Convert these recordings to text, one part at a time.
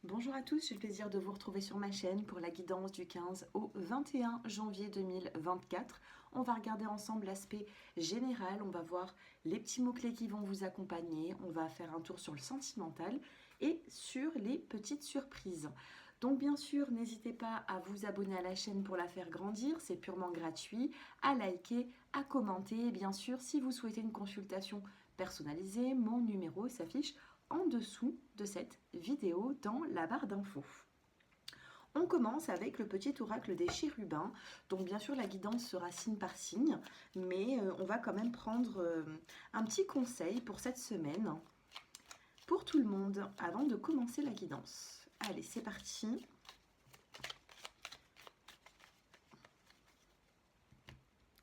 Bonjour à tous, j'ai le plaisir de vous retrouver sur ma chaîne pour la guidance du 15 au 21 janvier 2024. On va regarder ensemble l'aspect général, on va voir les petits mots-clés qui vont vous accompagner, on va faire un tour sur le sentimental et sur les petites surprises. Donc bien sûr, n'hésitez pas à vous abonner à la chaîne pour la faire grandir, c'est purement gratuit, à liker, à commenter et bien sûr, si vous souhaitez une consultation personnalisée, mon numéro s'affiche en dessous de cette vidéo dans la barre d'infos. On commence avec le petit oracle des chérubins. Donc bien sûr la guidance sera signe par signe, mais on va quand même prendre un petit conseil pour cette semaine, pour tout le monde, avant de commencer la guidance. Allez, c'est parti.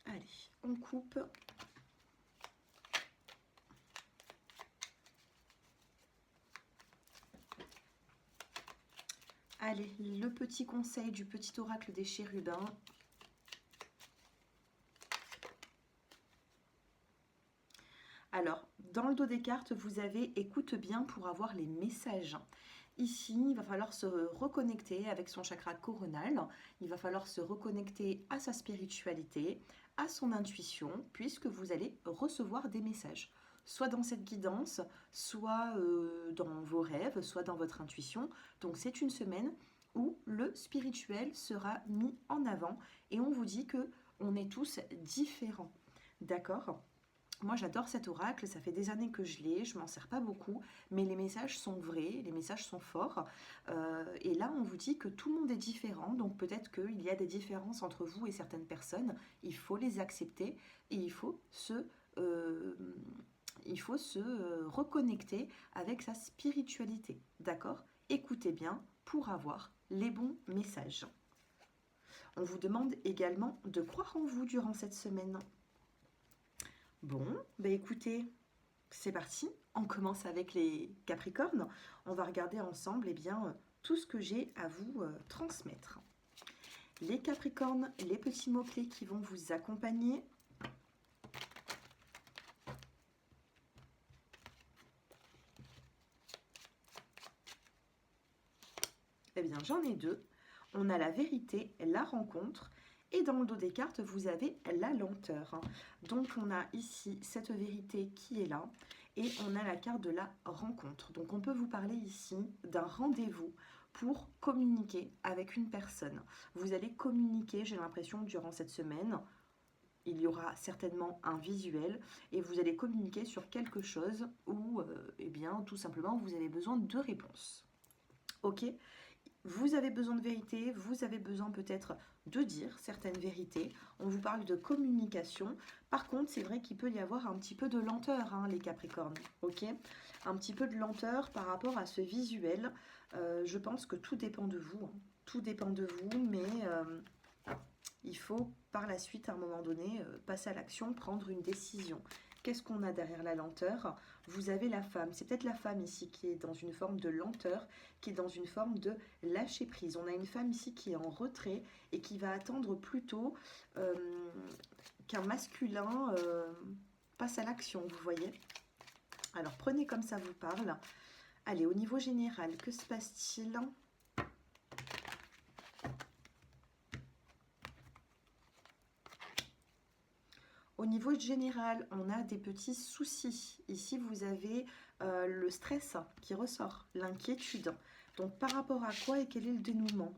Allez, on coupe. Allez, le petit conseil du petit oracle des chérubins. Alors, dans le dos des cartes, vous avez écoute bien pour avoir les messages. Ici, il va falloir se reconnecter avec son chakra coronal. Il va falloir se reconnecter à sa spiritualité, à son intuition, puisque vous allez recevoir des messages. Soit dans cette guidance, soit dans vos rêves, soit dans votre intuition. Donc c'est une semaine où le spirituel sera mis en avant et on vous dit que on est tous différents. D'accord ? Moi, j'adore cet oracle, ça fait des années que je l'ai, je m'en sers pas beaucoup, mais les messages sont vrais, les messages sont forts. Et là, on vous dit que tout le monde est différent, donc peut-être qu'il y a des différences entre vous et certaines personnes. Il faut les accepter et euh, il faut se reconnecter avec sa spiritualité. D'accord? Écoutez bien pour avoir les bons messages. On vous demande également de croire en vous durant cette semaine. Bon, bah écoutez, c'est parti. On commence avec les Capricornes. On va regarder ensemble tout ce que j'ai à vous transmettre. Les Capricornes, les petits mots-clés qui vont vous accompagner. Eh bien, j'en ai deux. On a la vérité, la rencontre. Et dans le dos des cartes, vous avez la lenteur. Donc, on a ici cette vérité qui est là. Et on a la carte de la rencontre. Donc, on peut vous parler ici d'un rendez-vous pour communiquer avec une personne. Vous allez communiquer, j'ai l'impression, durant cette semaine. Il y aura certainement un visuel et vous allez communiquer sur quelque chose où, eh bien, tout simplement, vous avez besoin de réponses. Ok ? Vous avez besoin de vérité, vous avez besoin peut-être de dire certaines vérités. On vous parle de communication. Par contre, c'est vrai qu'il peut y avoir un petit peu de lenteur, hein, les Capricornes. Ok ? Un petit peu de lenteur par rapport à ce visuel. Je pense que tout dépend de vous. Hein. Tout dépend de vous, mais il faut par la suite, à un moment donné, passer à l'action, prendre une décision. Qu'est-ce qu'on a derrière la lenteur? Vous avez la femme. C'est peut-être la femme ici qui est dans une forme de lenteur, qui est dans une forme de lâcher prise. On a une femme ici qui est en retrait et qui va attendre plutôt qu'un masculin passe à l'action, vous voyez. Alors prenez comme ça vous parle. Allez, au niveau général, que se passe-t-il ? Au niveau général, on a des petits soucis. Ici, vous avez le stress qui ressort, l'inquiétude. Donc, par rapport à quoi et quel est le dénouement?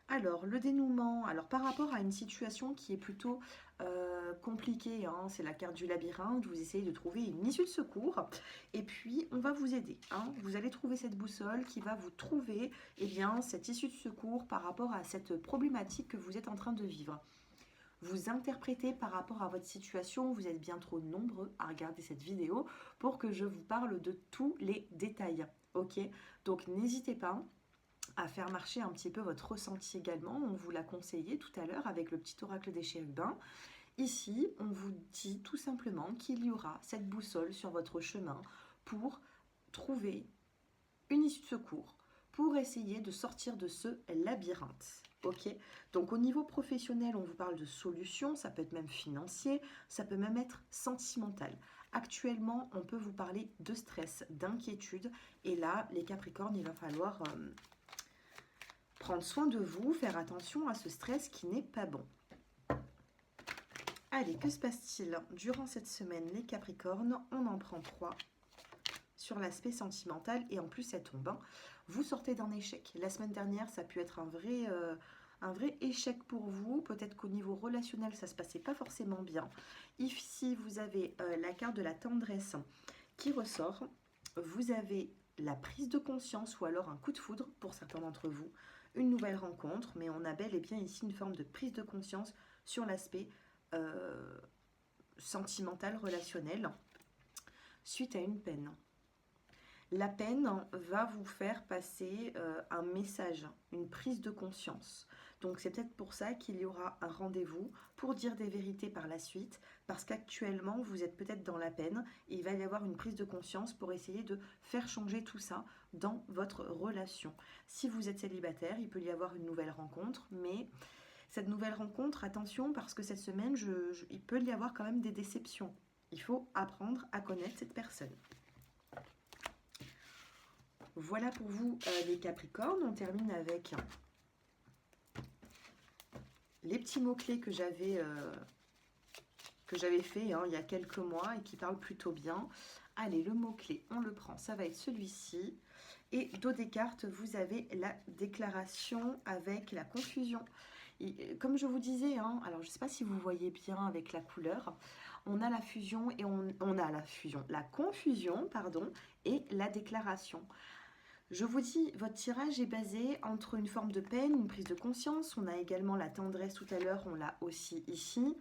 Alors, le dénouement, par rapport à une situation qui est plutôt compliquée, hein, c'est la carte du labyrinthe, vous essayez de trouver une issue de secours, et puis on va vous aider. Hein. Vous allez trouver cette boussole qui va vous trouver cette issue de secours par rapport à cette problématique que vous êtes en train de vivre. Vous interprétez par rapport à votre situation, vous êtes bien trop nombreux à regarder cette vidéo pour que je vous parle de tous les détails. Ok? Donc n'hésitez pas à faire marcher un petit peu votre ressenti également. On vous l'a conseillé tout à l'heure avec le petit oracle des chérubins. Ici, on vous dit tout simplement qu'il y aura cette boussole sur votre chemin pour trouver une issue de secours, pour essayer de sortir de ce labyrinthe. Ok, donc au niveau professionnel, on vous parle de solutions, ça peut être même financier, ça peut même être sentimental. Actuellement, on peut vous parler de stress, d'inquiétude, et là, les Capricornes, il va falloir Prendre soin de vous, faire attention à ce stress qui n'est pas bon. Allez, que se passe-t-il durant cette semaine, les Capricornes? On en prend 3 sur l'aspect sentimental et en plus ça tombe. Hein. Vous sortez d'un échec. La semaine dernière, ça a pu être un vrai échec pour vous. Peut-être qu'au niveau relationnel, ça se passait pas forcément bien. Ici, vous avez la carte de la tendresse qui ressort. Vous avez la prise de conscience ou alors un coup de foudre pour certains d'entre vous. Une nouvelle rencontre, mais on a bel et bien ici une forme de prise de conscience sur l'aspect sentimental, relationnel, suite à une peine. La peine va vous faire passer un message, une prise de conscience. Donc c'est peut-être pour ça qu'il y aura un rendez-vous pour dire des vérités par la suite, parce qu'actuellement vous êtes peut-être dans la peine et il va y avoir une prise de conscience pour essayer de faire changer tout ça dans votre relation. Si vous êtes célibataire, il peut y avoir une nouvelle rencontre, mais cette nouvelle rencontre, attention, parce que cette semaine, il peut y avoir quand même des déceptions. Il faut apprendre à connaître cette personne. Voilà pour vous les Capricornes. On termine avec les petits mots-clés que j'avais fait il y a quelques mois et qui parlent plutôt bien. Allez, le mot-clé, on le prend. Ça va être celui-ci. Et dos des cartes, vous avez la déclaration avec la confusion. Et, comme je vous disais, alors je ne sais pas si vous voyez bien avec la couleur, on a la fusion et on a la confusion, pardon, et la déclaration. Je vous dis, votre tirage est basé entre une forme de peine, une prise de conscience. On a également la tendresse tout à l'heure, on l'a aussi ici.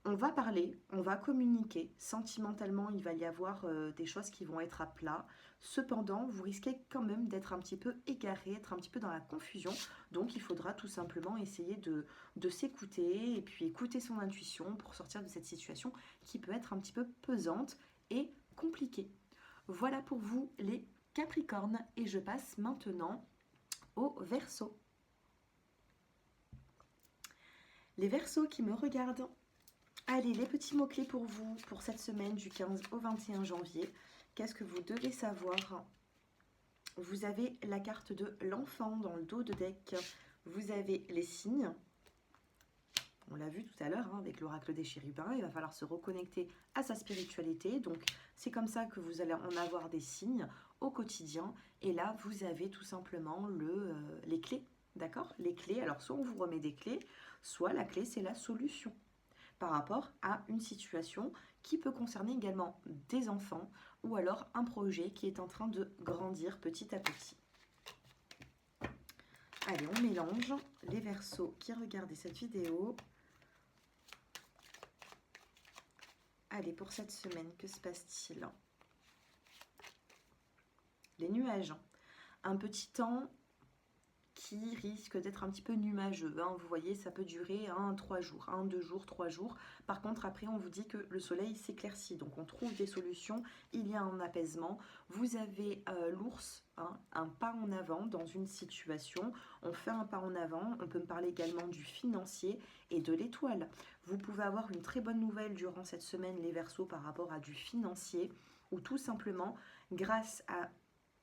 On va parler, on va communiquer. Sentimentalement, il va y avoir des choses qui vont être à plat. Cependant, vous risquez quand même d'être un petit peu égaré, être un petit peu dans la confusion. Donc, il faudra tout simplement essayer de s'écouter et puis écouter son intuition pour sortir de cette situation qui peut être un petit peu pesante et compliquée. Voilà pour vous les Capricornes et je passe maintenant au Verseau. Les Verseaux qui me regardent. Allez, les petits mots-clés pour vous pour cette semaine du 15 au 21 janvier. Qu'est-ce que vous devez savoir? Vous avez la carte de l'enfant dans le dos de deck. Vous avez les signes. On l'a vu tout à l'heure avec l'oracle des chérubins. Il va falloir se reconnecter à sa spiritualité. Donc, c'est comme ça que vous allez en avoir des signes au quotidien. Et là, vous avez tout simplement les clés. D'accord? Les clés. Alors, soit on vous remet des clés, soit la clé, c'est la solution par rapport à une situation qui peut concerner également des enfants ou alors un projet qui est en train de grandir petit à petit. Allez, on mélange les Verseaux qui regardaient cette vidéo. Allez, pour cette semaine, que se passe-t-il? Les nuages. Un petit temps qui risque d'être un petit peu numageux. Vous voyez, ça peut durer 3 jours, 2 jours, 3 jours. Par contre, après, on vous dit que le soleil s'éclaircit. Donc, on trouve des solutions. Il y a un apaisement. Vous avez l'ours, un pas en avant dans une situation. On fait un pas en avant. On peut me parler également du financier et de l'étoile. Vous pouvez avoir une très bonne nouvelle durant cette semaine, les Verseaux, par rapport à du financier ou tout simplement, grâce à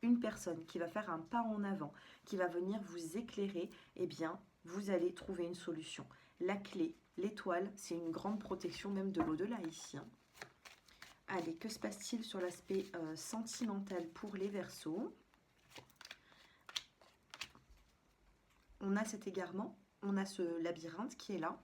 une personne qui va faire un pas en avant, qui va venir vous éclairer, eh bien, vous allez trouver une solution. La clé, l'étoile, c'est une grande protection même de l'au-delà ici. Allez, que se passe-t-il sur l'aspect sentimental pour les Verseaux? On a cet égarement, on a ce labyrinthe qui est là.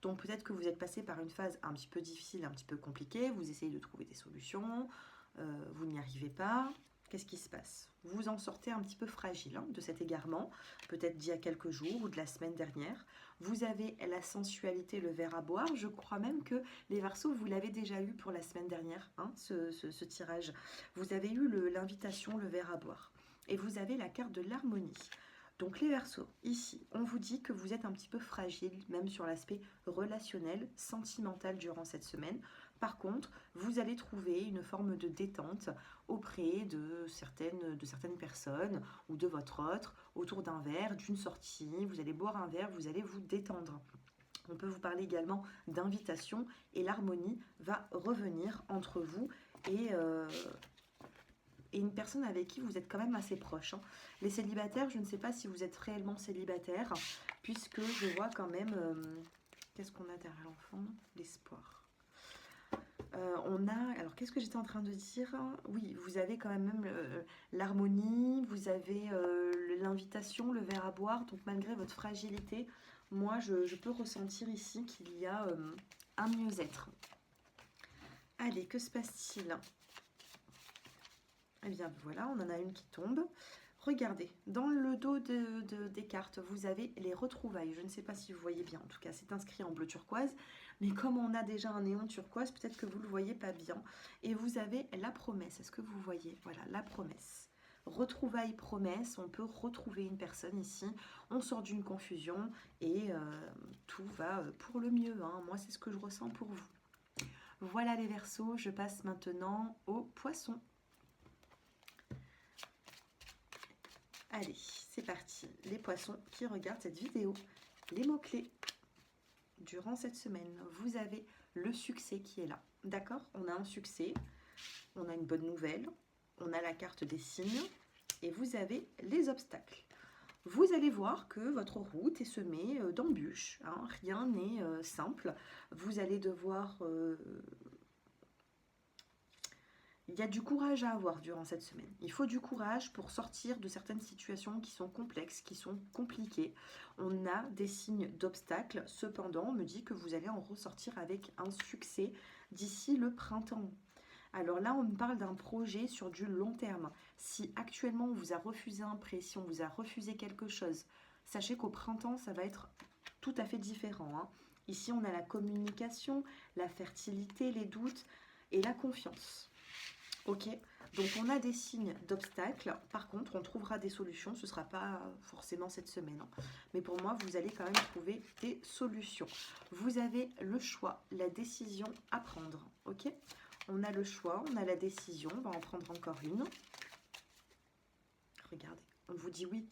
Donc peut-être que vous êtes passé par une phase un petit peu difficile, un petit peu compliquée. Vous essayez de trouver des solutions, vous n'y arrivez pas. Qu'est-ce qui se passe? Vous en sortez un petit peu fragile de cet égarement, peut-être d'il y a quelques jours ou de la semaine dernière. Vous avez la sensualité, le verre à boire. Je crois même que les Verseaux, vous l'avez déjà eu pour la semaine dernière, ce tirage. Vous avez eu l'invitation, le verre à boire. Et vous avez la carte de l'harmonie. Donc les Verseaux, ici, on vous dit que vous êtes un petit peu fragile, même sur l'aspect relationnel, sentimental durant cette semaine. Par contre, vous allez trouver une forme de détente auprès de certaines personnes ou de votre autre, autour d'un verre, d'une sortie. Vous allez boire un verre, vous allez vous détendre. On peut vous parler également d'invitation et l'harmonie va revenir entre vous et et une personne avec qui vous êtes quand même assez proche, hein. Les célibataires, je ne sais pas si vous êtes réellement célibataire, puisque je vois quand même... qu'est-ce qu'on a derrière l'enfant? L'espoir. On a... Alors, qu'est-ce que j'étais en train de dire? Oui, vous avez quand même l'harmonie, vous avez l'invitation, le verre à boire. Donc, malgré votre fragilité, moi, je peux ressentir ici qu'il y a un mieux-être. Allez, que se passe-t-il? Eh bien, voilà, on en a une qui tombe. Regardez, dans le dos des cartes, vous avez les retrouvailles. Je ne sais pas si vous voyez bien, en tout cas, c'est inscrit en bleu turquoise. Mais comme on a déjà un néon turquoise, peut-être que vous ne le voyez pas bien. Et vous avez la promesse. Est-ce que vous voyez? Voilà, la promesse. Retrouvailles, promesse. On peut retrouver une personne ici. On sort d'une confusion et tout va pour le mieux, hein. Moi, c'est ce que je ressens pour vous. Voilà les Verseaux. Je passe maintenant aux Poissons. Allez, c'est parti. Les poissons qui regardent cette vidéo. Les mots-clés durant cette semaine. Vous avez le succès qui est là. D'accord? On a un succès. On a une bonne nouvelle. On a la carte des signes. Et vous avez les obstacles. Vous allez voir que votre route est semée d'embûches, hein. Rien n'est simple. Vous allez devoir... Il y a du courage à avoir durant cette semaine. Il faut du courage pour sortir de certaines situations qui sont complexes, qui sont compliquées. On a des signes d'obstacles. Cependant, on me dit que vous allez en ressortir avec un succès d'ici le printemps. Alors là, on me parle d'un projet sur du long terme. Si actuellement on vous a refusé un prêt, si on vous a refusé quelque chose, sachez qu'au printemps, ça va être tout à fait différent, hein. Ici, on a la communication, la fertilité, les doutes et la confiance. Ok, donc on a des signes d'obstacles. Par contre, on trouvera des solutions. Ce ne sera pas forcément cette semaine, hein. Mais pour moi, vous allez quand même trouver des solutions. Vous avez le choix, la décision à prendre. Ok, on a le choix, on a la décision. On va en prendre encore une. Regardez, on vous dit oui.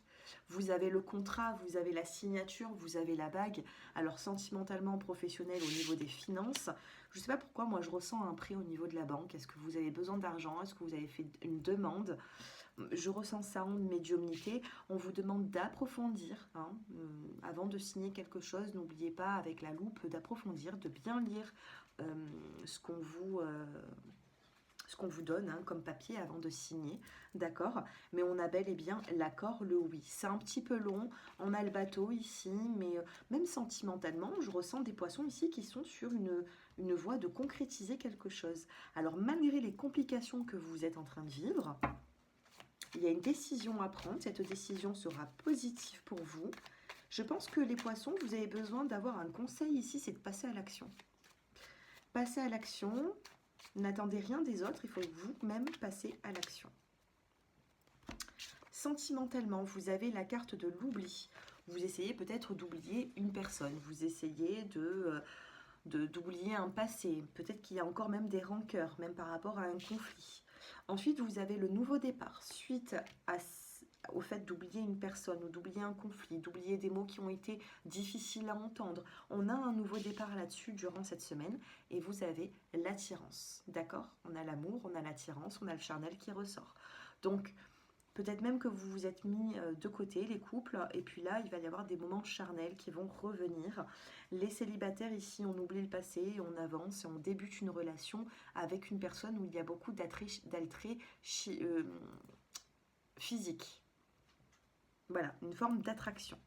Vous avez le contrat, vous avez la signature, vous avez la bague. Alors sentimentalement, professionnel, au niveau des finances, je ne sais pas pourquoi, moi je ressens un prêt au niveau de la banque. Est-ce que vous avez besoin d'argent? Est-ce que vous avez fait une demande? Je ressens ça en médiumnité. On vous demande d'approfondir, hein, avant de signer quelque chose. N'oubliez pas, avec la loupe, d'approfondir, de bien lire ce qu'on vous donne, hein, comme papier avant de signer, d'accord? Mais on a bel et bien l'accord, le oui. C'est un petit peu long, on a le bateau ici, mais même sentimentalement, je ressens des poissons ici qui sont sur une voie de concrétiser quelque chose. Alors malgré les complications que vous êtes en train de vivre, il y a une décision à prendre, cette décision sera positive pour vous. Je pense que les poissons, vous avez besoin d'avoir un conseil ici, c'est de passer à l'action. Passer à l'action. N'attendez rien des autres, il faut vous-même passer à l'action. Sentimentalement, vous avez la carte de l'oubli. Vous essayez peut-être d'oublier une personne, vous essayez d'oublier un passé. Peut-être qu'il y a encore même des rancœurs, même par rapport à un conflit. Ensuite, vous avez le nouveau départ. Suite au fait d'oublier une personne ou d'oublier un conflit, d'oublier des mots qui ont été difficiles à entendre. On a un nouveau départ là-dessus durant cette semaine et vous avez l'attirance, d'accord? On a l'amour, on a l'attirance, on a le charnel qui ressort. Donc, peut-être même que vous vous êtes mis de côté, les couples, et puis là, il va y avoir des moments charnels qui vont revenir. Les célibataires, ici, on oublie le passé, on avance et on débute une relation avec une personne où il y a beaucoup d'attraits physiques. Voilà, une forme d'attraction.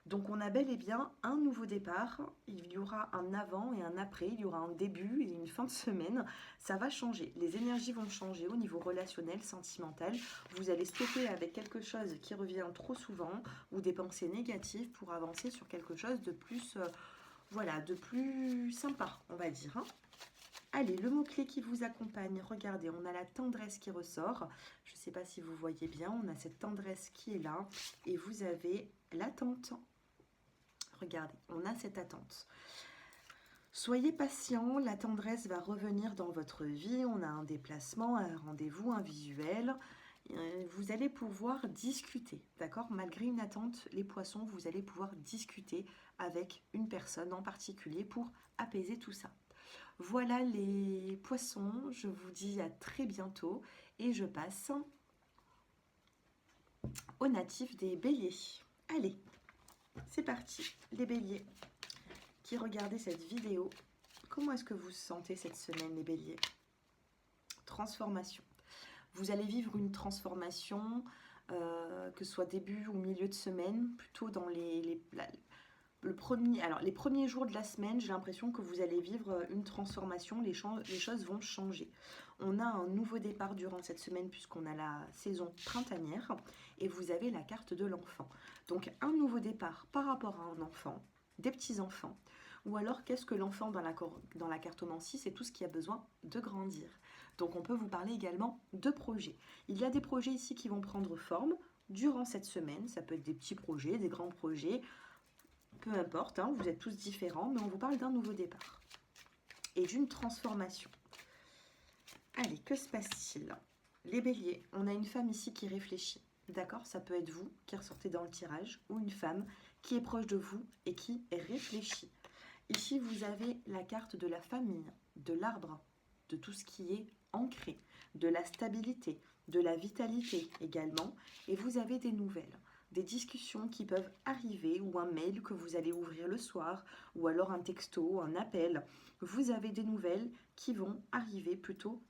Donc on a bel et bien un nouveau départ, il y aura un avant et un après, il y aura un début et une fin de semaine, ça va changer. Les énergies vont changer au niveau relationnel, sentimental. Vous allez stopper avec quelque chose qui revient trop souvent ou des pensées négatives pour avancer sur quelque chose de plus, voilà, de plus sympa, on va dire, hein. Allez, le mot-clé qui vous accompagne, regardez, on a la tendresse qui ressort. Je ne sais pas si vous voyez bien, on a cette tendresse qui est là. Et vous avez l'attente. Regardez, on a cette attente. Soyez patient, la tendresse va revenir dans votre vie. On a un déplacement, un rendez-vous, un visuel. Vous allez pouvoir discuter, d'accord? Malgré une attente, les poissons, vous allez pouvoir discuter avec une personne en particulier pour apaiser tout ça. Voilà les poissons, je vous dis à très bientôt et je passe aux natifs des béliers. Allez, c'est parti, les béliers qui regardez cette vidéo. Comment est-ce que vous vous sentez cette semaine, les béliers? Transformation. Vous allez vivre une transformation, que ce soit début ou milieu de semaine, plutôt dans les premiers jours de la semaine. J'ai l'impression que vous allez vivre une transformation, les choses vont changer. On a un nouveau départ durant cette semaine puisqu'on a la saison printanière et vous avez la carte de l'enfant. Donc un nouveau départ par rapport à un enfant, des petits-enfants, ou alors qu'est-ce que l'enfant dans la cartomancie, c'est tout ce qui a besoin de grandir. Donc on peut vous parler également de projets. Il y a des projets ici qui vont prendre forme durant cette semaine, ça peut être des petits projets, des grands projets, peu importe, hein, vous êtes tous différents, mais on vous parle d'un nouveau départ et d'une transformation. Allez, que se passe-t-il? Les béliers, on a une femme ici qui réfléchit, d'accord? Ça peut être vous qui ressortez dans le tirage, ou une femme qui est proche de vous et qui réfléchit. Ici, vous avez la carte de la famille, de l'arbre, de tout ce qui est ancré, de la stabilité, de la vitalité également, et vous avez des nouvelles. Des discussions qui peuvent arriver ou un mail que vous allez ouvrir le soir ou alors un texto, un appel. Vous avez des nouvelles qui vont arriver plutôt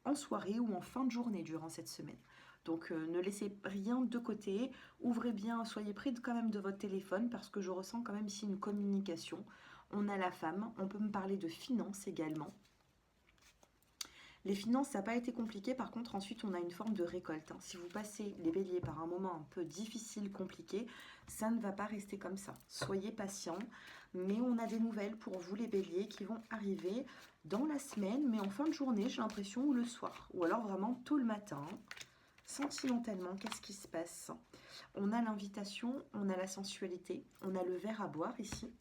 en soirée ou en fin de journée durant cette semaine. Donc ne laissez rien de côté, ouvrez bien, soyez près quand même de votre téléphone parce que je ressens quand même ici une communication. On a la femme, on peut me parler de finances également. Les finances, ça n'a pas été compliqué. Par contre, ensuite, on a une forme de récolte. Si vous passez les béliers par un moment un peu difficile, compliqué, ça ne va pas rester comme ça. Soyez patients. Mais on a des nouvelles pour vous, les béliers, qui vont arriver dans la semaine, mais en fin de journée, j'ai l'impression, ou le soir. Ou alors vraiment tôt le matin. Sentimentalement, qu'est-ce qui se passe? On a l'invitation, on a la sensualité, on a le verre à boire ici.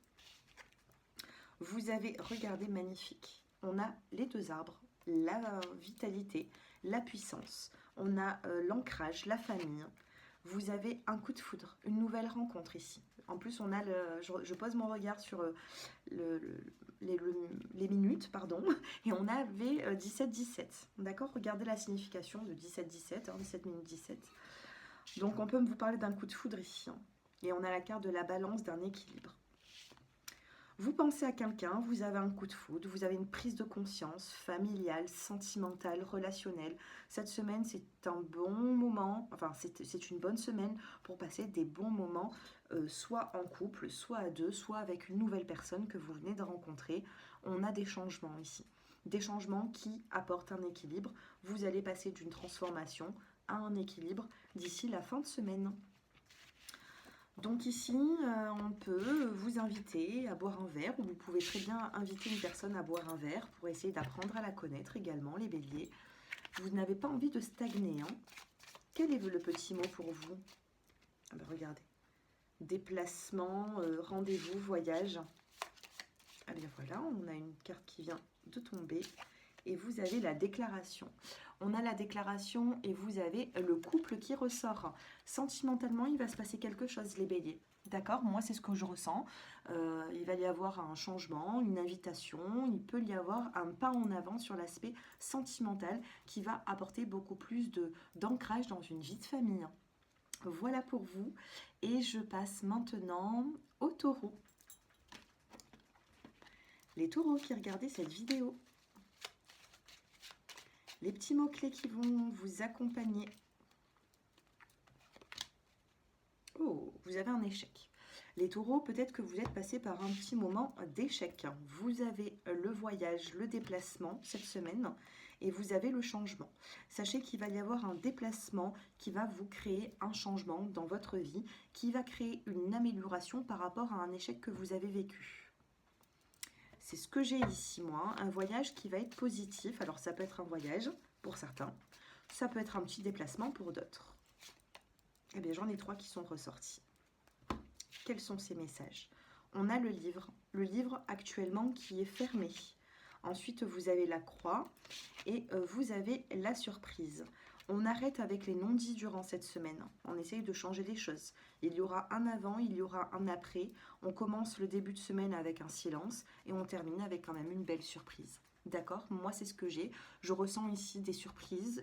Vous avez, regardez, magnifique. On a les deux arbres, la vitalité, la puissance. On a l'ancrage, la famille. Vous avez un coup de foudre, une nouvelle rencontre ici. En plus, on a je pose mon regard sur les minutes, pardon, et on avait 17-17. D'accord? Regardez la signification de 17-17, 17 minutes 17. Donc, on peut vous parler d'un coup de foudre ici. Et on a la carte de la balance, d'un équilibre. Vous pensez à quelqu'un, vous avez un coup de foudre, vous avez une prise de conscience familiale, sentimentale, relationnelle. Cette semaine, c'est un bon moment, enfin c'est une bonne semaine pour passer des bons moments, soit en couple, soit à deux, soit avec une nouvelle personne que vous venez de rencontrer. On a des changements ici, des changements qui apportent un équilibre. Vous allez passer d'une transformation à un équilibre d'ici la fin de semaine. Donc ici, on peut vous inviter à boire un verre, ou vous pouvez très bien inviter une personne à boire un verre pour essayer d'apprendre à la connaître également, les béliers. Vous n'avez pas envie de stagner, hein. Quel est le petit mot pour vous? Ah ben regardez, déplacement, rendez-vous, voyage. Ah bien voilà, on a une carte qui vient de tomber. Et vous avez la déclaration. On a la déclaration et vous avez le couple qui ressort. Sentimentalement, il va se passer quelque chose, les béliers. D'accord? Moi, c'est ce que je ressens. Il va y avoir un changement, une invitation. Il peut y avoir un pas en avant sur l'aspect sentimental qui va apporter beaucoup plus d'ancrage dans une vie de famille. Voilà pour vous. Et je passe maintenant aux taureaux. Les taureaux qui regardaient cette vidéo. Les petits mots-clés qui vont vous accompagner. Oh, vous avez un échec. Les taureaux, peut-être que vous êtes passé par un petit moment d'échec. Vous avez le voyage, le déplacement cette semaine et vous avez le changement. Sachez qu'il va y avoir un déplacement qui va vous créer un changement dans votre vie, qui va créer une amélioration par rapport à un échec que vous avez vécu. C'est ce que j'ai ici, moi, un voyage qui va être positif. Alors, ça peut être un voyage pour certains, ça peut être un petit déplacement pour d'autres. Eh bien, j'en ai 3 qui sont ressortis. Quels sont ces messages? On a le livre actuellement qui est fermé. Ensuite, vous avez la croix et vous avez la surprise. On arrête avec les non-dits durant cette semaine. On essaye de changer les choses. Il y aura un avant, il y aura un après. On commence le début de semaine avec un silence et on termine avec quand même une belle surprise. D'accord? Moi, c'est ce que j'ai. Je ressens ici des surprises,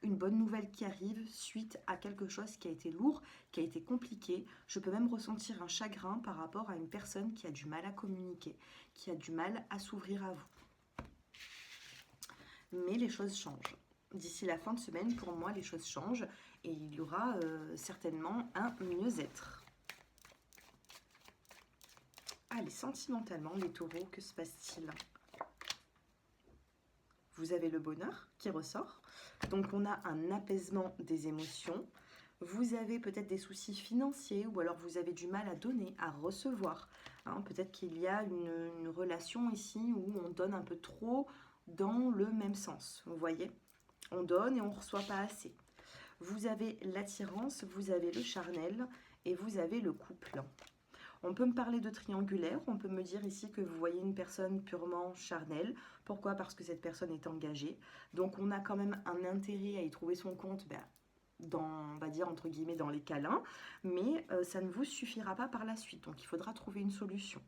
une bonne nouvelle qui arrive suite à quelque chose qui a été lourd, qui a été compliqué. Je peux même ressentir un chagrin par rapport à une personne qui a du mal à communiquer, qui a du mal à s'ouvrir à vous. Mais les choses changent. D'ici la fin de semaine, pour moi, les choses changent et il y aura certainement un mieux-être. Allez, sentimentalement, les taureaux, que se passe-t-il? Vous avez le bonheur qui ressort. Donc, on a un apaisement des émotions. Vous avez peut-être des soucis financiers ou alors vous avez du mal à donner, à recevoir. Hein, peut-être qu'il y a une relation ici où on donne un peu trop dans le même sens. Vous voyez? On donne et on ne reçoit pas assez. Vous avez l'attirance, vous avez le charnel et vous avez le couple. On peut me parler de triangulaire, on peut me dire ici que vous voyez une personne purement charnelle. Pourquoi? Parce que cette personne est engagée. Donc on a quand même un intérêt à y trouver son compte dans, on va dire entre guillemets, dans les câlins. Mais ça ne vous suffira pas par la suite. Donc il faudra trouver une solution.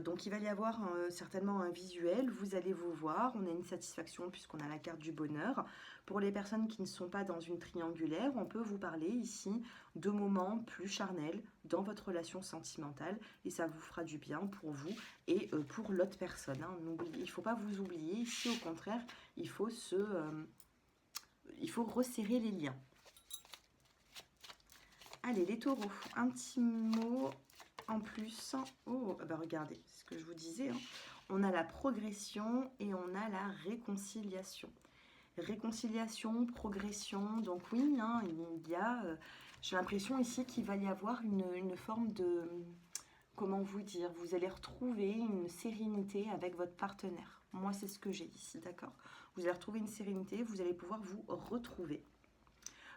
Donc il va y avoir certainement un visuel, vous allez vous voir, on a une satisfaction puisqu'on a la carte du bonheur. Pour les personnes qui ne sont pas dans une triangulaire, on peut vous parler ici de moments plus charnels dans votre relation sentimentale et ça vous fera du bien pour vous et pour l'autre personne. Hein. Il ne faut pas vous oublier, ici au contraire, il faut resserrer les liens. Allez les taureaux, un petit mot en plus. Oh, bah regardez, c'est ce que je vous disais. Hein. On a la progression et on a la réconciliation. Réconciliation, progression. Donc oui, hein, il y a... j'ai l'impression ici qu'il va y avoir une forme de... Comment vous dire? Vous allez retrouver une sérénité avec votre partenaire. Moi, c'est ce que j'ai ici, d'accord? Vous allez retrouver une sérénité, vous allez pouvoir vous retrouver.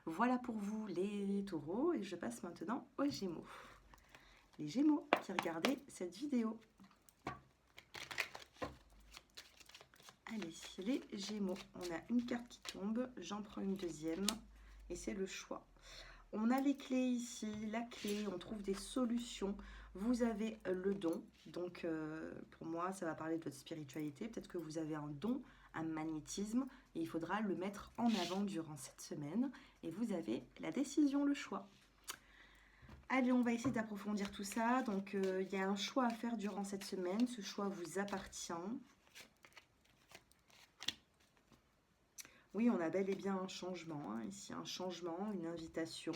Voilà pour vous les taureaux et je passe maintenant aux gémeaux. Les gémeaux qui regardaient cette vidéo. Allez, les gémeaux, on a une carte qui tombe, j'en prends une deuxième et c'est le choix. On a les clés ici, la clé, on trouve des solutions. Vous avez le don, donc pour moi ça va parler de votre spiritualité. Peut-être que vous avez un don, un magnétisme et il faudra le mettre en avant durant cette semaine. Et vous avez la décision, le choix. Allez, on va essayer d'approfondir tout ça. Donc, il y a un choix à faire durant cette semaine. Ce choix vous appartient. Oui, on a bel et bien un changement. Hein, ici, un changement, une invitation.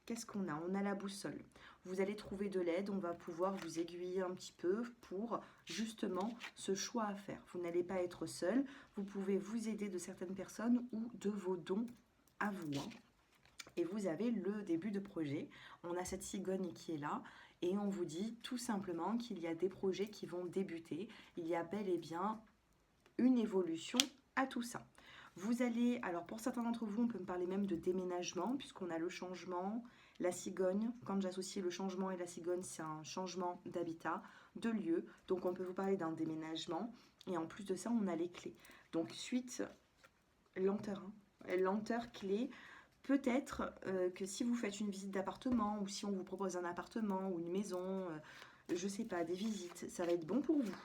Qu'est-ce qu'on a? On a la boussole. Vous allez trouver de l'aide. On va pouvoir vous aiguiller un petit peu pour justement ce choix à faire. Vous n'allez pas être seul. Vous pouvez vous aider de certaines personnes ou de vos dons à vous. Hein. Et vous avez le début de projet. On a cette cigogne qui est là et on vous dit tout simplement qu'il y a des projets qui vont débuter. Il y a bel et bien une évolution à tout ça. Vous allez, alors pour certains d'entre vous, on peut me parler même de déménagement puisqu'on a le changement, la cigogne. Quand j'associe le changement et la cigogne, c'est un changement d'habitat, de lieu. Donc on peut vous parler d'un déménagement et en plus de ça, on a les clés. Donc suite, lenteur, hein, lenteur, clé. Peut-être que si vous faites une visite d'appartement ou si on vous propose un appartement ou une maison, je ne sais pas, des visites, ça va être bon pour vous.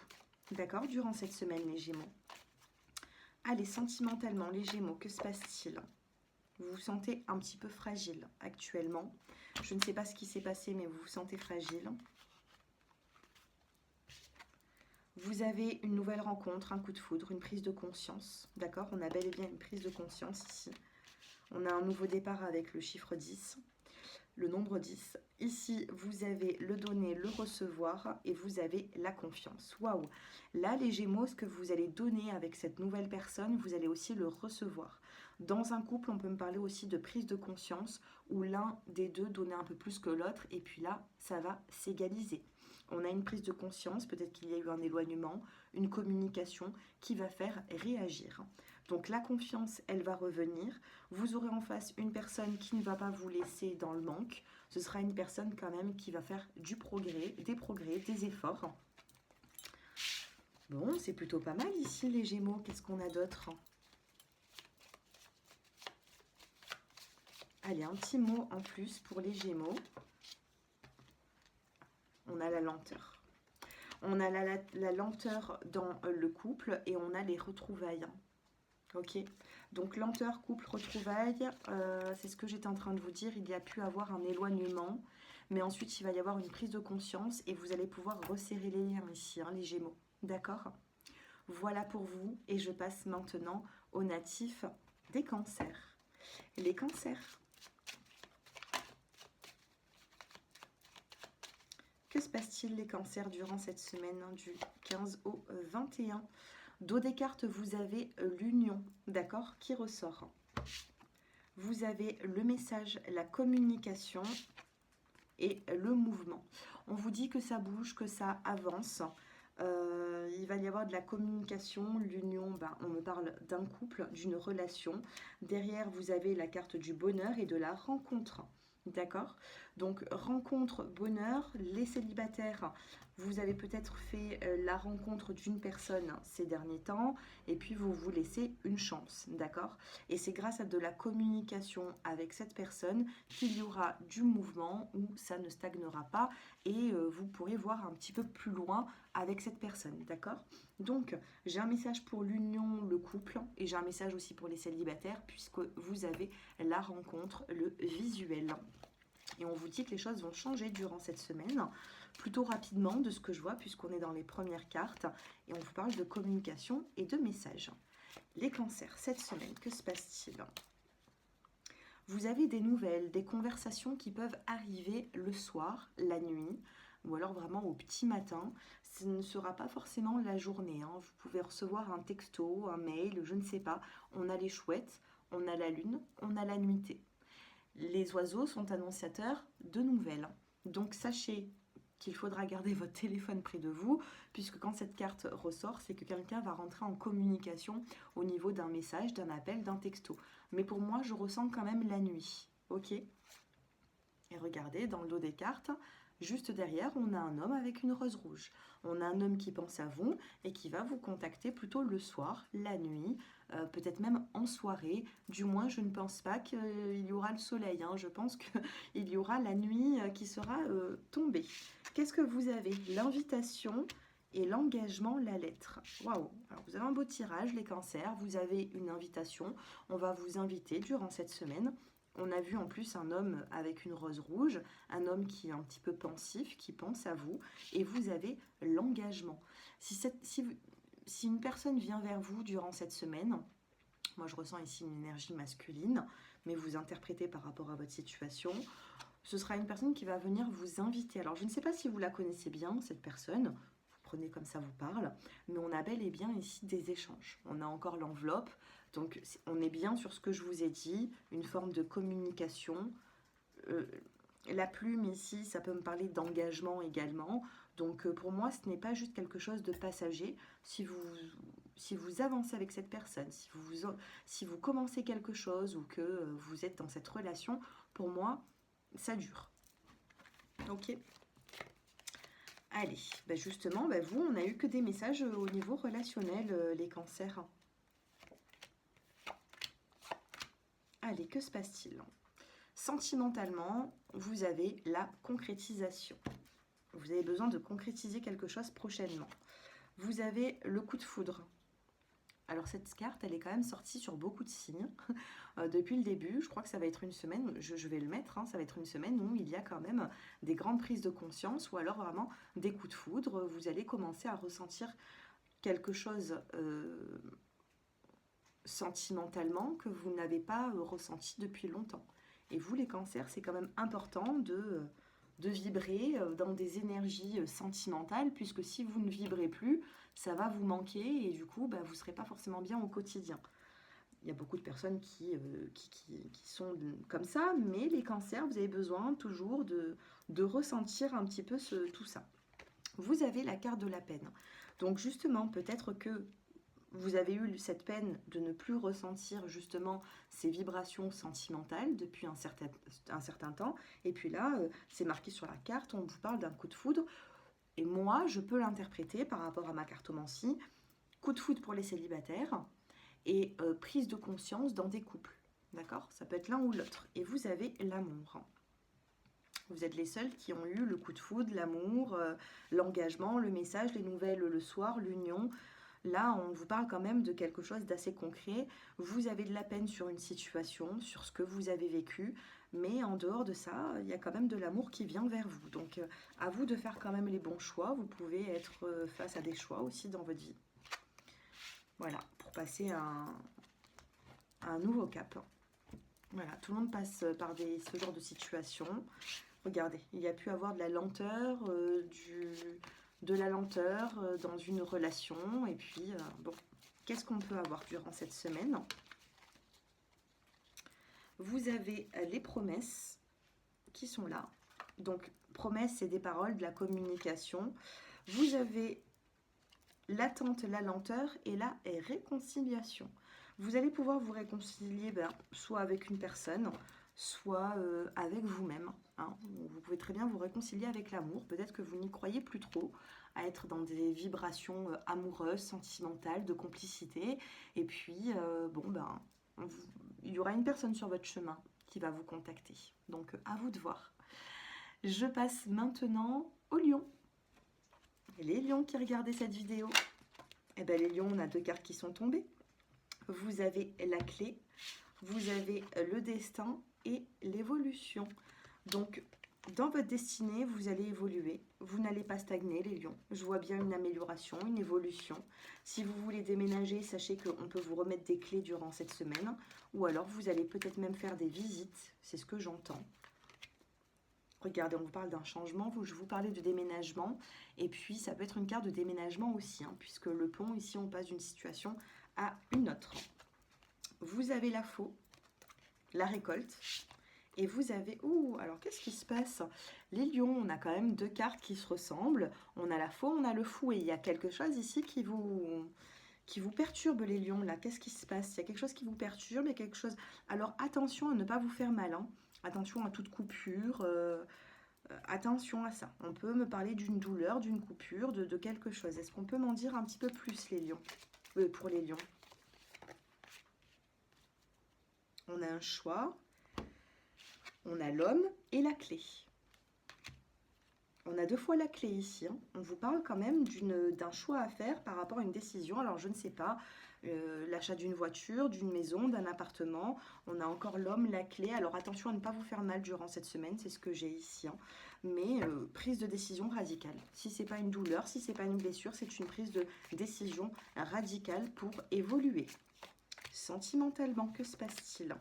D'accord? Durant cette semaine, les Gémeaux. Allez, sentimentalement, les Gémeaux, que se passe-t-il? Vous vous sentez un petit peu fragile actuellement. Je ne sais pas ce qui s'est passé, mais vous vous sentez fragile. Vous avez une nouvelle rencontre, un coup de foudre, une prise de conscience. D'accord? On a bel et bien une prise de conscience ici. On a un nouveau départ avec le chiffre 10, le nombre 10. Ici, vous avez le donner, le recevoir et vous avez la confiance. Waouh! Là, les Gémeaux, ce que vous allez donner avec cette nouvelle personne, vous allez aussi le recevoir. Dans un couple, on peut me parler aussi de prise de conscience où l'un des deux donnait un peu plus que l'autre et puis là, ça va s'égaliser. On a une prise de conscience, peut-être qu'il y a eu un éloignement, une communication qui va faire réagir. Donc la confiance, elle va revenir. Vous aurez en face une personne qui ne va pas vous laisser dans le manque. Ce sera une personne quand même qui va faire du progrès, des efforts. Bon, c'est plutôt pas mal ici les Gémeaux. Qu'est-ce qu'on a d'autre? Allez, un petit mot en plus pour les Gémeaux. On a la lenteur. On a la lenteur dans le couple et on a les retrouvailles. Ok, donc lenteur, couple, retrouvailles, c'est ce que j'étais en train de vous dire. Il y a pu avoir un éloignement, mais ensuite il va y avoir une prise de conscience et vous allez pouvoir resserrer les liens ici, hein, les Gémeaux. D'accord? Voilà pour vous et je passe maintenant aux natifs des cancers. Les cancers. Que se passe-t-il les cancers durant cette semaine hein, du 15 au 21? Dos des cartes, vous avez l'union, d'accord, qui ressort. Vous avez le message, la communication et le mouvement. On vous dit que ça bouge, que ça avance. Il va y avoir de la communication, l'union, ben, on me parle d'un couple, d'une relation. Derrière, vous avez la carte du bonheur et de la rencontre. D'accord? Donc, rencontre, bonheur, les célibataires, vous avez peut-être fait la rencontre d'une personne ces derniers temps et puis vous vous laissez une chance, d'accord? Et c'est grâce à de la communication avec cette personne qu'il y aura du mouvement où ça ne stagnera pas et vous pourrez voir un petit peu plus loin avec cette personne, d'accord? Donc, j'ai un message pour l'union, le couple, et j'ai un message aussi pour les célibataires, puisque vous avez la rencontre, le visuel. Et on vous dit que les choses vont changer durant cette semaine, plutôt rapidement de ce que je vois, puisqu'on est dans les premières cartes, et on vous parle de communication et de messages. Les cancers, cette semaine, que se passe-t-il? Vous avez des nouvelles, des conversations qui peuvent arriver le soir, la nuit, ou alors vraiment au petit matin. Ce ne sera pas forcément la journée, hein. Vous pouvez recevoir un texto, un mail, je ne sais pas. On a les chouettes, on a la lune, on a la nuitée. Les oiseaux sont annonciateurs de nouvelles. Donc sachez qu'il faudra garder votre téléphone près de vous, puisque quand cette carte ressort, c'est que quelqu'un va rentrer en communication au niveau d'un message, d'un appel, d'un texto. Mais pour moi, je ressens quand même la nuit. Ok? Et regardez, dans le dos des cartes, juste derrière, on a un homme avec une rose rouge. On a un homme qui pense à vous et qui va vous contacter plutôt le soir, la nuit, peut-être même en soirée. Du moins, je ne pense pas qu'il y aura le soleil, hein. Je pense qu'il y aura la nuit qui sera tombée. Qu'est-ce que vous avez? L'invitation et l'engagement, la lettre. Waouh! Alors, vous avez un beau tirage, les cancers. Vous avez une invitation. On va vous inviter durant cette semaine. On a vu en plus un homme avec une rose rouge, un homme qui est un petit peu pensif, qui pense à vous, et vous avez l'engagement. Si une personne vient vers vous durant cette semaine, moi je ressens ici une énergie masculine, mais vous interprétez par rapport à votre situation, ce sera une personne qui va venir vous inviter. Alors je ne sais pas si vous la connaissez bien, cette personne, vous prenez comme ça vous parle, mais on a bel et bien ici des échanges. On a encore l'enveloppe, donc on est bien sur ce que je vous ai dit, une forme de communication. La plume ici, ça peut me parler d'engagement également. Donc pour moi, ce n'est pas juste quelque chose de passager. Si vous avancez avec cette personne, si vous commencez quelque chose ou que vous êtes dans cette relation, pour moi, ça dure. Ok. Allez, bah justement, bah vous, on n'a eu que des messages au niveau relationnel, les cancers. Allez, que se passe-t-il? Sentimentalement, vous avez la concrétisation. Vous avez besoin de concrétiser quelque chose prochainement. Vous avez le coup de foudre. Alors cette carte, elle est quand même sortie sur beaucoup de signes depuis le début. Je crois que ça va être une semaine, je vais le mettre, hein, ça va être une semaine où il y a quand même des grandes prises de conscience ou alors vraiment des coups de foudre. Vous allez commencer à ressentir quelque chose sentimentalement que vous n'avez pas ressenti depuis longtemps. Et vous, les cancers, c'est quand même important de vibrer dans des énergies sentimentales, puisque si vous ne vibrez plus, ça va vous manquer et du coup, bah, vous ne serez pas forcément bien au quotidien. Il y a beaucoup de personnes qui sont comme ça, mais les cancers, vous avez besoin toujours de ressentir un petit peu tout ça. Vous avez la carte de la peine. Donc justement, peut-être que vous avez eu cette peine de ne plus ressentir justement ces vibrations sentimentales depuis un certain temps. Et puis là, c'est marqué sur la carte, on vous parle d'un coup de foudre. Et moi, je peux l'interpréter par rapport à ma cartomancie. Coup de foudre pour les célibataires et prise de conscience dans des couples. D'accord? Ça peut être l'un ou l'autre. Et vous avez l'amour. Vous êtes les seuls qui ont eu le coup de foudre, l'amour, l'engagement, le message, les nouvelles le soir, l'union. Là, on vous parle quand même de quelque chose d'assez concret. Vous avez de la peine sur une situation, sur ce que vous avez vécu, mais en dehors de ça, il y a quand même de l'amour qui vient vers vous. Donc, à vous de faire quand même les bons choix. Vous pouvez être face à des choix aussi dans votre vie. Voilà, pour passer à un nouveau cap. Voilà, tout le monde passe par ce genre de situation. Regardez, il y a pu avoir de la lenteur, de la lenteur dans une relation. Et puis, bon, qu'est-ce qu'on peut avoir durant cette semaine? Vous avez les promesses qui sont là. Donc, promesses, c'est des paroles, de la communication. Vous avez l'attente, la lenteur et la réconciliation. Vous allez pouvoir vous réconcilier soit avec une personne, soit avec vous-même. Hein. Vous pouvez très bien vous réconcilier avec l'amour. Peut-être que vous n'y croyez plus trop, à être dans des vibrations amoureuses, sentimentales, de complicité. Et puis, il y aura une personne sur votre chemin qui va vous contacter. Donc, à vous de voir. Je passe maintenant aux lions. Les lions qui regardaient cette vidéo, eh bien les lions, on a 2 cartes qui sont tombées. Vous avez la clé, vous avez le destin et l'évolution. Donc, dans votre destinée, vous allez évoluer. Vous n'allez pas stagner, les lions. Je vois bien une amélioration, une évolution. Si vous voulez déménager, sachez qu'on peut vous remettre des clés durant cette semaine. Ou alors, vous allez peut-être même faire des visites. C'est ce que j'entends. Regardez, on vous parle d'un changement, je vous parlais de déménagement, et puis ça peut être une carte de déménagement aussi, hein, puisque le pont, ici, on passe d'une situation à une autre. Vous avez la faux, la récolte, et vous avez... Ouh, alors qu'est-ce qui se passe? Les lions, on a quand même 2 cartes qui se ressemblent, on a la faux, on a le fou, et il y a quelque chose ici qui vous perturbe, les lions, là. Qu'est-ce qui se passe? Il y a quelque chose qui vous perturbe, il y a quelque chose... Alors attention à ne pas vous faire mal, hein. Attention à toute coupure, attention à ça. On peut me parler d'une douleur, d'une coupure, de quelque chose. Est-ce qu'on peut m'en dire un petit peu plus, les lions? Pour les lions. On a un choix, on a l'homme et la clé. On a 2 fois la clé ici. Hein. On vous parle quand même d'un choix à faire par rapport à une décision. Alors, je ne sais pas, l'achat d'une voiture, d'une maison, d'un appartement. On a encore l'homme, la clé. Alors, attention à ne pas vous faire mal durant cette semaine. C'est ce que j'ai ici. Hein. Mais prise de décision radicale. Si ce n'est pas une douleur, si ce n'est pas une blessure, c'est une prise de décision radicale pour évoluer. Sentimentalement, que se passe-t-il?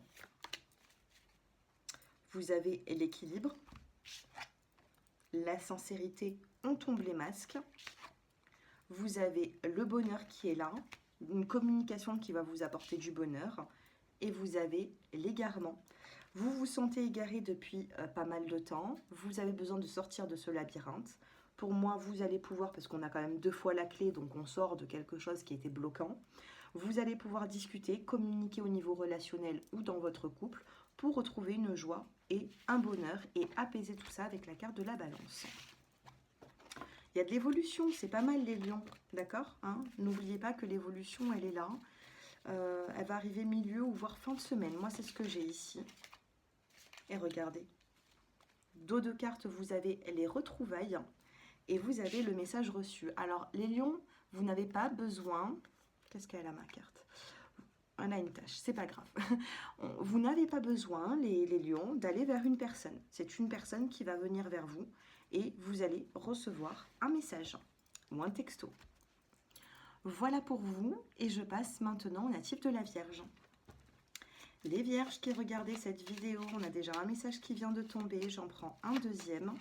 Vous avez l'équilibre. La sincérité, on tombe les masques. Vous avez le bonheur qui est là, une communication qui va vous apporter du bonheur. Et vous avez l'égarement. Vous vous sentez égaré depuis pas mal de temps. Vous avez besoin de sortir de ce labyrinthe. Pour moi, vous allez pouvoir, parce qu'on a quand même 2 fois la clé, donc on sort de quelque chose qui était bloquant. Vous allez pouvoir discuter, communiquer au niveau relationnel ou dans votre couple pour retrouver une joie et un bonheur et apaiser tout ça avec la carte de la balance. Il y a de l'évolution, c'est pas mal les lions, d'accord, hein? N'oubliez pas que l'évolution, elle est là. Elle va arriver milieu ou voire fin de semaine. Moi, c'est ce que j'ai ici. Et regardez. Dos de cartes, vous avez les retrouvailles et vous avez le message reçu. Alors, les lions, vous n'avez pas besoin... Qu'est-ce qu'elle a, ma carte? On a une tâche, c'est pas grave. Vous n'avez pas besoin, les lions, d'aller vers une personne. C'est une personne qui va venir vers vous et vous allez recevoir un message ou un texto. Voilà pour vous et je passe maintenant au natif de la Vierge. Les Vierges qui regardaient cette vidéo, on a déjà un message qui vient de tomber, j'en prends un deuxième.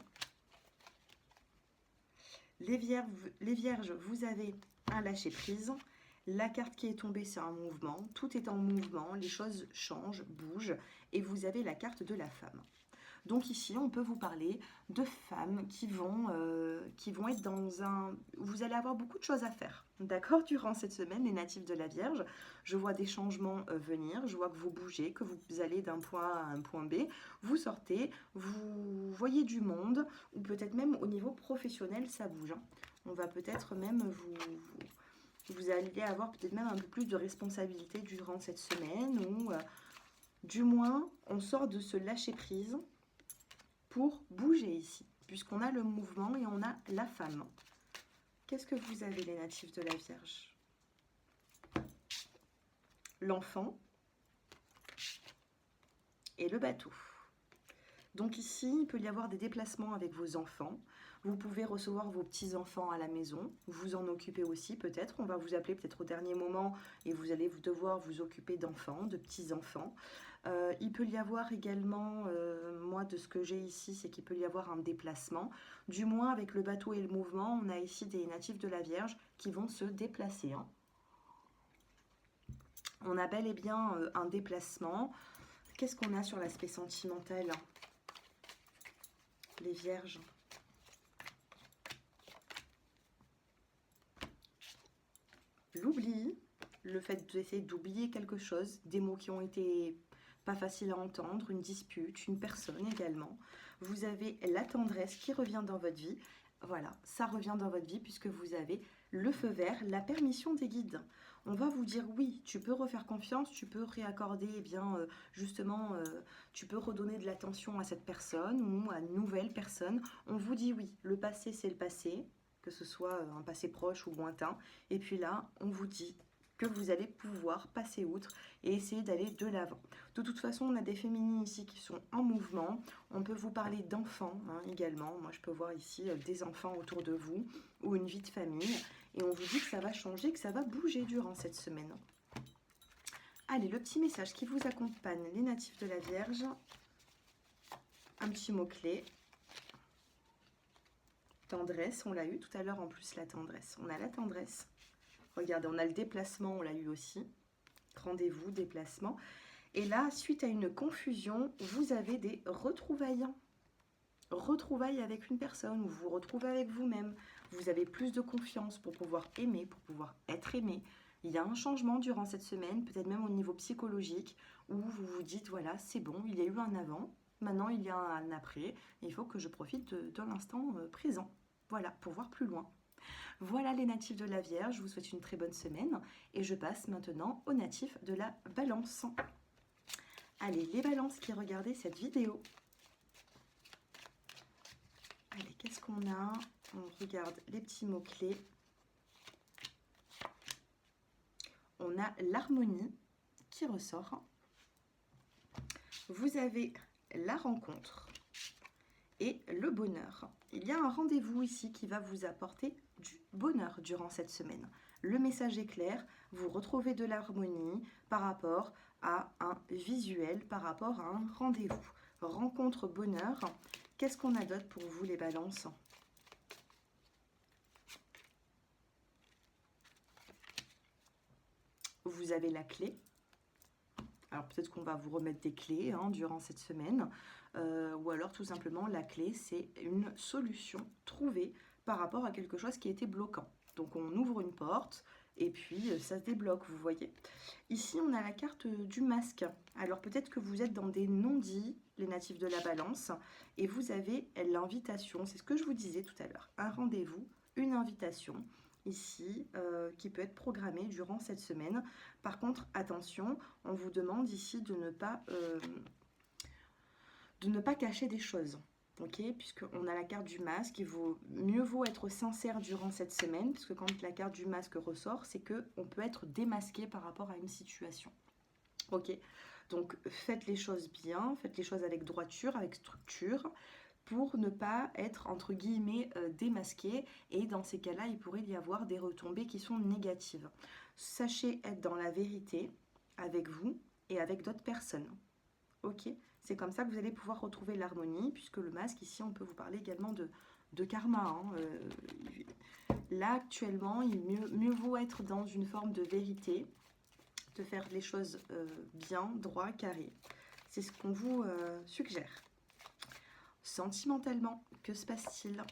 Les Vierges, vous avez un lâcher-prise. La carte qui est tombée, c'est un mouvement. Tout est en mouvement, les choses changent, bougent. Et vous avez la carte de la femme. Donc ici, on peut vous parler de femmes qui vont être dans un... Vous allez avoir beaucoup de choses à faire, d'accord, durant cette semaine, les natifs de la Vierge. Je vois des changements venir, je vois que vous bougez, que vous allez d'un point A à un point B. Vous sortez, vous voyez du monde, ou peut-être même au niveau professionnel, ça bouge. Hein. On va peut-être même vous allez avoir peut-être même un peu plus de responsabilité durant cette semaine, ou Du moins, on sort de ce lâcher-prise pour bouger ici, puisqu'on a le mouvement et on a la femme. Qu'est-ce que vous avez, les natifs de la Vierge? L'enfant et le bateau. Donc ici, il peut y avoir des déplacements avec vos enfants. Vous pouvez recevoir vos petits-enfants à la maison, vous en occuper aussi peut-être. On va vous appeler peut-être au dernier moment et vous allez devoir vous occuper d'enfants, de petits-enfants. Il peut y avoir également, moi de ce que j'ai ici, c'est qu'il peut y avoir un déplacement. Du moins avec le bateau et le mouvement, on a ici des natifs de la Vierge qui vont se déplacer. Hein. On a bel et bien un déplacement. Qu'est-ce qu'on a sur l'aspect sentimental, les Vierges? L'oubli, le fait d'essayer d'oublier quelque chose, des mots qui ont été pas faciles à entendre, une dispute, une personne également. Vous avez la tendresse qui revient dans votre vie. Voilà, ça revient dans votre vie puisque vous avez le feu vert, la permission des guides. On va vous dire oui, tu peux refaire confiance, tu peux réaccorder, eh bien, justement, tu peux redonner de l'attention à cette personne ou à une nouvelle personne. On vous dit oui, le passé c'est le passé, que ce soit un passé proche ou lointain. Et puis là, on vous dit que vous allez pouvoir passer outre et essayer d'aller de l'avant. De toute façon, on a des féminines ici qui sont en mouvement. On peut vous parler d'enfants hein, également. Moi, je peux voir ici des enfants autour de vous ou une vie de famille. Et on vous dit que ça va changer, que ça va bouger durant cette semaine. Allez, le petit message qui vous accompagne, les natifs de la Vierge. Un petit mot-clé. Tendresse, on l'a eu tout à l'heure en plus, la tendresse. On a la tendresse. Regardez, on a le déplacement, on l'a eu aussi. Rendez-vous, déplacement. Et là, suite à une confusion, vous avez des retrouvailles. Retrouvailles avec une personne, ou vous vous retrouvez avec vous-même. Vous avez plus de confiance pour pouvoir aimer, pour pouvoir être aimé. Il y a un changement durant cette semaine, peut-être même au niveau psychologique, où vous vous dites, voilà, c'est bon, il y a eu un avant, maintenant il y a un après, il faut que je profite de l'instant présent. Voilà, pour voir plus loin. Voilà les natifs de la Vierge, je vous souhaite une très bonne semaine et je passe maintenant aux natifs de la Balance. Allez, les balances qui regardaient cette vidéo. Allez, qu'est-ce qu'on a? On regarde les petits mots-clés. On a l'harmonie qui ressort. Vous avez la rencontre et le bonheur. Il y a un rendez-vous ici qui va vous apporter du bonheur durant cette semaine. Le message est clair, vous retrouvez de l'harmonie par rapport à un visuel, par rapport à un rendez-vous. Rencontre, bonheur. Qu'est-ce qu'on a d'autre pour vous les balances? Vous avez la clé. Alors peut-être qu'on va vous remettre des clés hein, durant cette semaine. Ou alors tout simplement la clé c'est une solution trouvée par rapport à quelque chose qui était bloquant. Donc on ouvre une porte et puis ça se débloque, vous voyez. Ici on a la carte du masque. Alors peut-être que vous êtes dans des non-dits, les natifs de la Balance, et vous avez l'invitation, c'est ce que je vous disais tout à l'heure, un rendez-vous, une invitation ici qui peut être programmée durant cette semaine. Par contre, attention, on vous demande ici de ne pas cacher des choses. Ok, puisqu'on a la carte du masque, mieux vaut être sincère durant cette semaine, puisque quand la carte du masque ressort, c'est qu'on peut être démasqué par rapport à une situation. Ok, donc faites les choses bien, faites les choses avec droiture, avec structure, pour ne pas être entre guillemets démasqué, et dans ces cas-là, il pourrait y avoir des retombées qui sont négatives. Sachez être dans la vérité avec vous et avec d'autres personnes. Ok, c'est comme ça que vous allez pouvoir retrouver l'harmonie, puisque le masque, ici, on peut vous parler également de karma. Hein. Là, actuellement, mieux vaut être dans une forme de vérité, de faire les choses bien, droit, carré. C'est ce qu'on vous suggère. Sentimentalement, que se passe-t-il?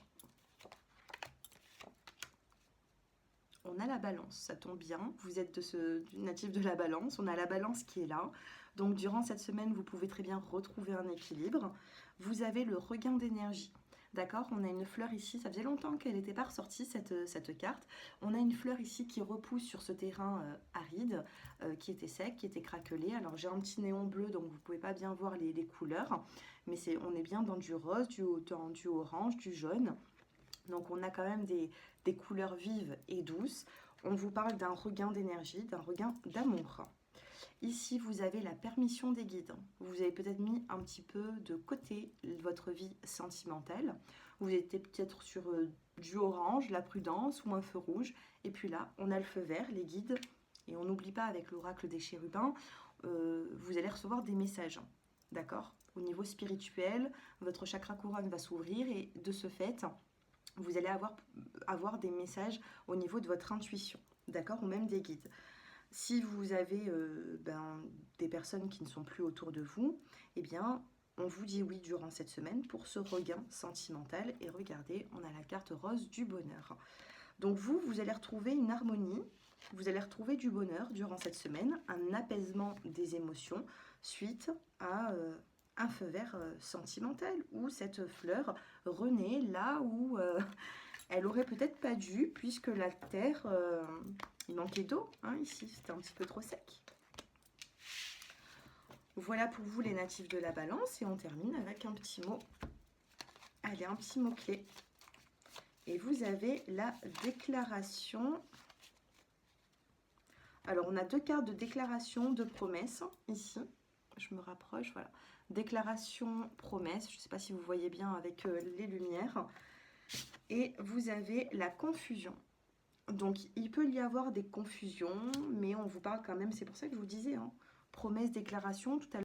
On a la Balance, ça tombe bien, vous êtes du natif de la Balance, on a la Balance qui est là. Donc durant cette semaine, vous pouvez très bien retrouver un équilibre. Vous avez le regain d'énergie. D'accord, on a une fleur ici, ça faisait longtemps qu'elle n'était pas ressortie cette carte. On a une fleur ici qui repousse sur ce terrain aride, qui était sec, qui était craquelé. Alors j'ai un petit néon bleu, donc vous ne pouvez pas bien voir les couleurs, mais on est bien dans du rose, dans du orange, du jaune. Donc on a quand même des couleurs vives et douces. On vous parle d'un regain d'énergie, d'un regain d'amour. Ici, vous avez la permission des guides. Vous avez peut-être mis un petit peu de côté votre vie sentimentale. Vous étiez peut-être sur du orange, la prudence ou un feu rouge. Et puis là, on a le feu vert, les guides. Et on n'oublie pas avec l'oracle des chérubins, vous allez recevoir des messages. D'accord? Au niveau spirituel, votre chakra couronne va s'ouvrir et de ce fait, vous allez avoir des messages au niveau de votre intuition. D'accord? Ou même des guides. Si vous avez des personnes qui ne sont plus autour de vous, eh bien, on vous dit oui durant cette semaine pour ce regain sentimental. Et regardez, on a la carte rose du bonheur. Donc vous allez retrouver une harmonie, vous allez retrouver du bonheur durant cette semaine, un apaisement des émotions suite à un feu vert sentimental où cette fleur renaît là où elle aurait peut-être pas dû, puisque la terre, il manquait d'eau, hein, ici, c'était un petit peu trop sec. Voilà pour vous les natifs de la balance, et on termine avec un petit mot. Allez, un petit mot-clé. Et vous avez la déclaration. Alors, on a deux cartes de déclaration de promesse, ici. Je me rapproche, voilà. Déclaration, promesse, je ne sais pas si vous voyez bien avec les lumières. Et vous avez la confusion. Donc, il peut y avoir des confusions, mais on vous parle quand même, c'est pour ça que je vous disais, hein, promesse, déclaration, tout à l'heure.